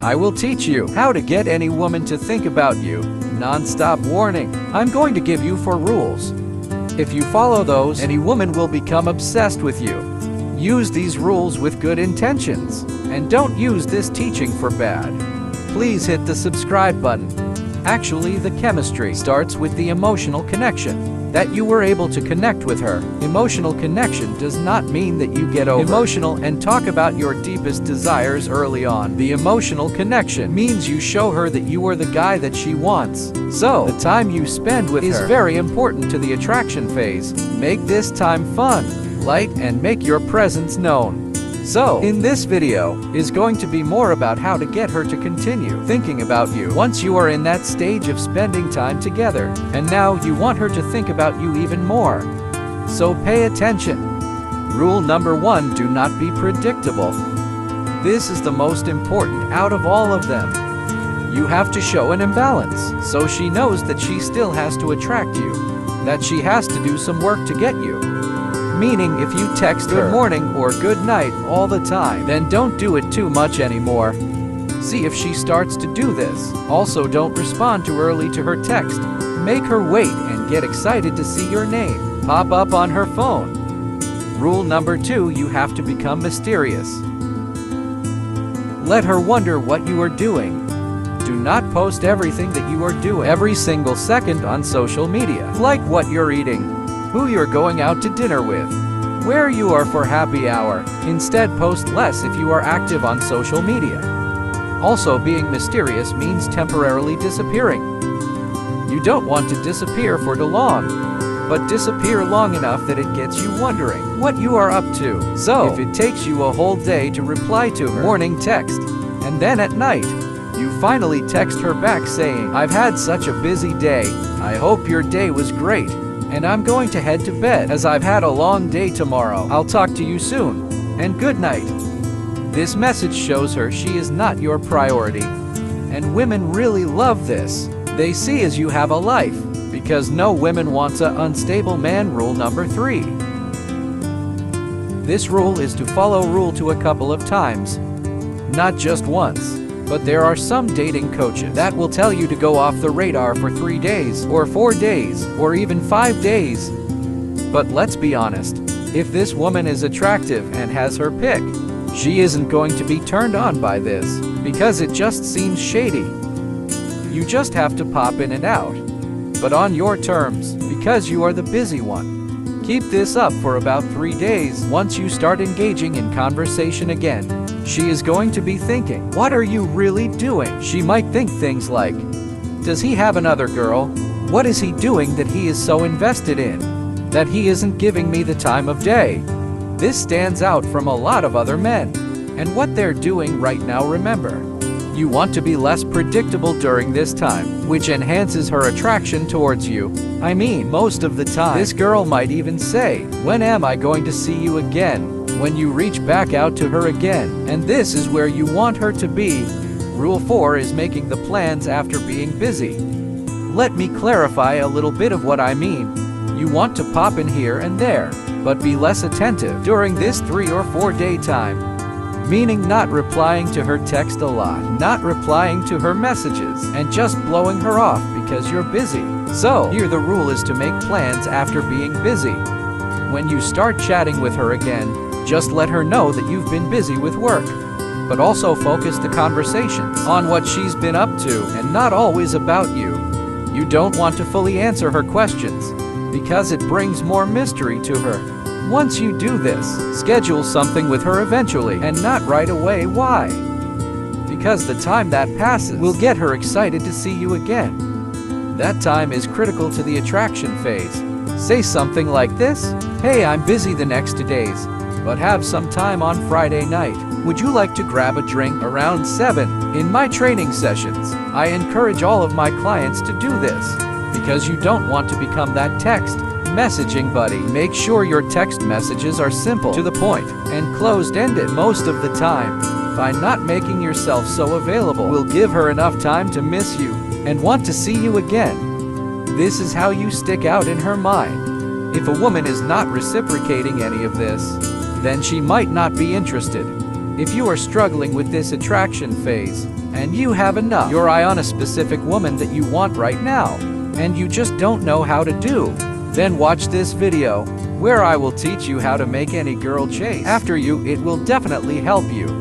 I will teach you how to get any woman to think about you. Non-stop warning. I'm going to give you 4 rules. If you follow those, any woman will become obsessed with you. Use these rules with good intentions, and don't use this teaching for bad. Please hit the subscribe button. Actually, the chemistry starts with the emotional connection. That you were able to connect with her. Emotional connection does not mean that you get emotional and talk about your deepest desires early on. The emotional connection means you show her that you are the guy that she wants. So, the time you spend with her is very important to the attraction phase. Make this time fun, light, and make your presence known. So, in this video, is going to be more about how to get her to continue thinking about you once you are in that stage of spending time together, and now you want her to think about you even more. So pay attention. Rule number 1, do not be predictable. This is the most important out of all of them. You have to show an imbalance, so she knows that she still has to attract you, that she has to do some work to get you. Meaning, if you text good morning or good night all the time, then don't do it too much anymore. See if she starts to do this. Also, don't respond too early to her text. Make her wait and get excited to see your name pop up on her phone. Rule number 2, you have to become mysterious. Let her wonder what you are doing. Do not post everything that you are doing every single second on social media, like what you're eating, who you're going out to dinner with, where you are for happy hour. Instead, post less if you are active on social media. Also, being mysterious means temporarily disappearing. You don't want to disappear for too long, but disappear long enough that it gets you wondering what you are up to. So, if it takes you a whole day to reply to her morning text, and then at night, you finally text her back saying, "I've had such a busy day. I hope your day was great. And I'm going to head to bed as I've had a long day tomorrow. I'll talk to you soon. And good night." This message shows her she is not your priority. And women really love this. They see as you have a life, because no women wants an unstable man. Rule number 3. This rule is to follow rule 2 a couple of times, not just once. But there are some dating coaches that will tell you to go off the radar for 3 days, or 4 days, or even 5 days. But let's be honest, if this woman is attractive and has her pick, she isn't going to be turned on by this, because it just seems shady. You just have to pop in and out, but on your terms, because you are the busy one. Keep this up for about 3 days. Once you start engaging in conversation again, she is going to be thinking, what are you really doing? She might think things like, does he have another girl? What is he doing that he is so invested in? That he isn't giving me the time of day? This stands out from a lot of other men. And what they're doing right now, remember, you want to be less predictable during this time, which enhances her attraction towards you. I mean, most of the time, this girl might even say, when am I going to see you again? When you reach back out to her again, and this is where you want her to be. Rule 4 is making the plans after being busy. Let me clarify a little bit of what I mean. You want to pop in here and there, but be less attentive during this 3 or 4 day time. Meaning not replying to her text a lot, not replying to her messages, and just blowing her off because you're busy. So, here the rule is to make plans after being busy. When you start chatting with her again, just let her know that you've been busy with work, but also focus the conversations on what she's been up to and not always about you. You don't want to fully answer her questions because it brings more mystery to her. Once you do this, schedule something with her eventually and not right away. Why? Because the time that passes will get her excited to see you again. That time is critical to the attraction phase. Say something like this, "Hey, I'm busy the next 2 days. But have some time on Friday night. Would you like to grab a drink around 7? In my training sessions, I encourage all of my clients to do this, because you don't want to become that text messaging buddy. Make sure your text messages are simple, to the point, and closed-ended. Most of the time, by not making yourself so available, will give her enough time to miss you and want to see you again. This is how you stick out in her mind. If a woman is not reciprocating any of this, then she might not be interested. If you are struggling with this attraction phase, and you have enough. Your eye on a specific woman that you want right now, and you just don't know how to do. Then watch this video, where I will teach you how to make any girl chase after you. It will definitely help you.